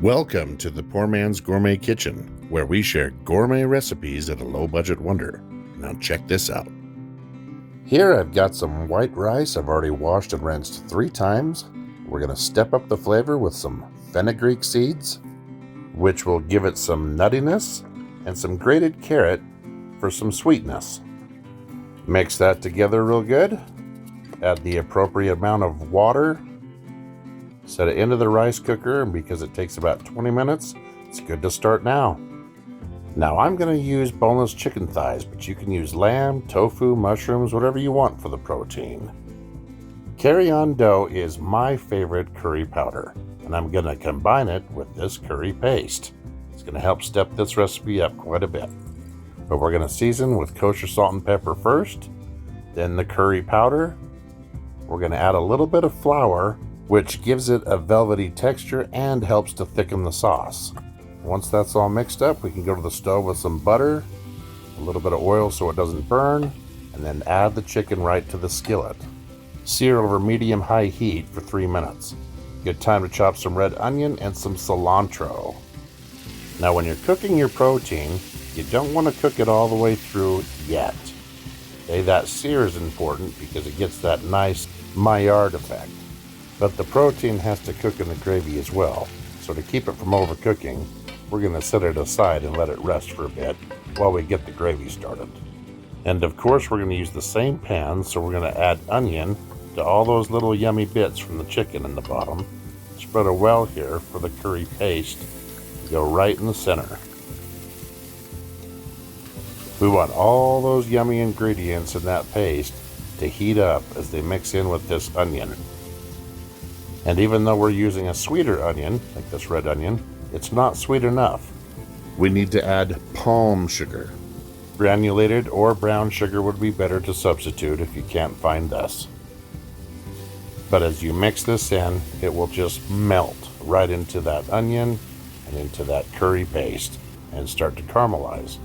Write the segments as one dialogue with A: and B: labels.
A: Welcome to the Poor Man's Gourmet Kitchen, where we share gourmet recipes at a low-budget wonder. Now check this out. Here I've got some white rice I've already washed and rinsed 3 times. We're going to step up the flavor with some fenugreek seeds, which will give it some nuttiness, and some grated carrot for some sweetness. Mix that together real good. Add the appropriate amount of water. Set it into the rice cooker, and because it takes about 20 minutes, it's good to start now. Now I'm going to use boneless chicken thighs, but you can use lamb, tofu, mushrooms, whatever you want for the protein. Carry-on dough is my favorite curry powder, and I'm going to combine it with this curry paste. It's going to help step this recipe up quite a bit. But we're going to season with kosher salt and pepper first, then the curry powder. We're going to add a little bit of flour, which gives it a velvety texture and helps to thicken the sauce. Once that's all mixed up, we can go to the stove with some butter, a little bit of oil so it doesn't burn, and then add the chicken right to the skillet. Sear over medium-high heat for 3 minutes. Good time to chop some red onion and some cilantro. Now when you're cooking your protein, you don't want to cook it all the way through yet. Okay, that sear is important because it gets that nice Maillard effect. But the protein has to cook in the gravy as well. So to keep it from overcooking, we're going to set it aside and let it rest for a bit while we get the gravy started. And of course we're going to use the same pan, so we're going to add onion to all those little yummy bits from the chicken in the bottom. Spread a well here for the curry paste to go right in the center. We want all those yummy ingredients in that paste to heat up as they mix in with this onion. And even though we're using a sweeter onion, like this red onion, it's not sweet enough. We need to add palm sugar. Granulated or brown sugar would be better to substitute if you can't find this. But as you mix this in, it will just melt right into that onion and into that curry paste and start to caramelize.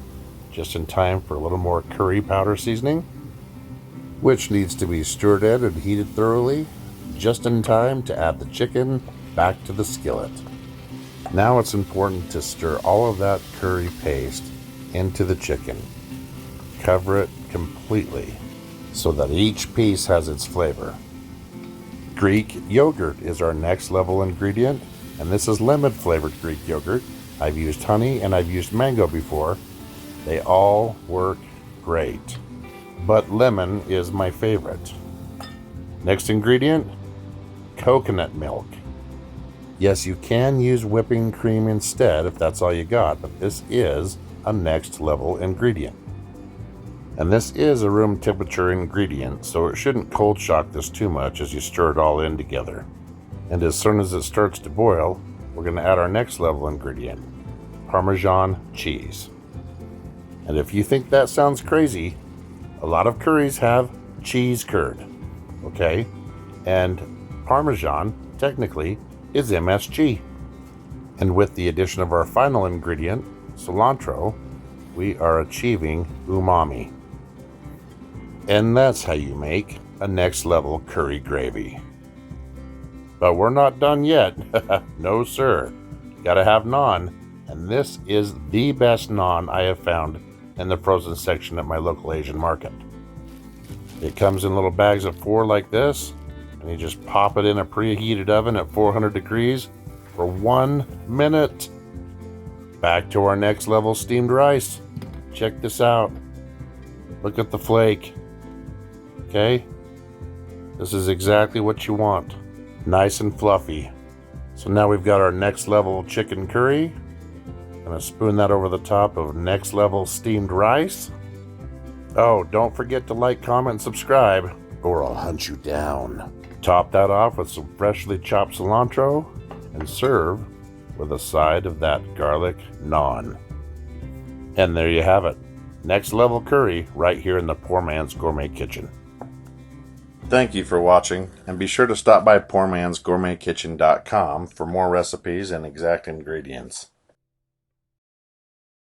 A: Just in time for a little more curry powder seasoning, which needs to be stirred in and heated thoroughly, just in time to add the chicken back to the skillet. Now it's important to stir all of that curry paste into the chicken. Cover it completely so that each piece has its flavor. Greek yogurt is our next level ingredient, and this is lemon flavored Greek yogurt. I've used honey and I've used mango before. They all work great, but lemon is my favorite. Next ingredient, coconut milk. Yes, you can use whipping cream instead if that's all you got, but this is a next level ingredient. And this is a room temperature ingredient, so it shouldn't cold shock this too much as you stir it all in together. And as soon as it starts to boil, we're going to add our next level ingredient, Parmesan cheese. And if you think that sounds crazy, a lot of curries have cheese curd, okay? And Parmesan, technically, is MSG. And with the addition of our final ingredient, cilantro, we are achieving umami. And that's how you make a next level curry gravy. But we're not done yet. No sir. Gotta have naan. And this is the best naan I have found in the frozen section at my local Asian market. It comes in little bags of 4 like this, and you just pop it in a preheated oven at 400 degrees for 1 minute. Back to our next level steamed rice. Check this out. Look at the flake. Okay? This is exactly what you want. Nice and fluffy. So now we've got our next level chicken curry. Gonna spoon that over the top of next level steamed rice. Oh, don't forget to like, comment, and subscribe, or I'll hunt you down. Top that off with some freshly chopped cilantro, and serve with a side of that garlic naan. And there you have it. Next level curry right here in the Poor Man's Gourmet Kitchen. Thank you for watching, and be sure to stop by PoorMansGourmetKitchen.com for more recipes and exact ingredients.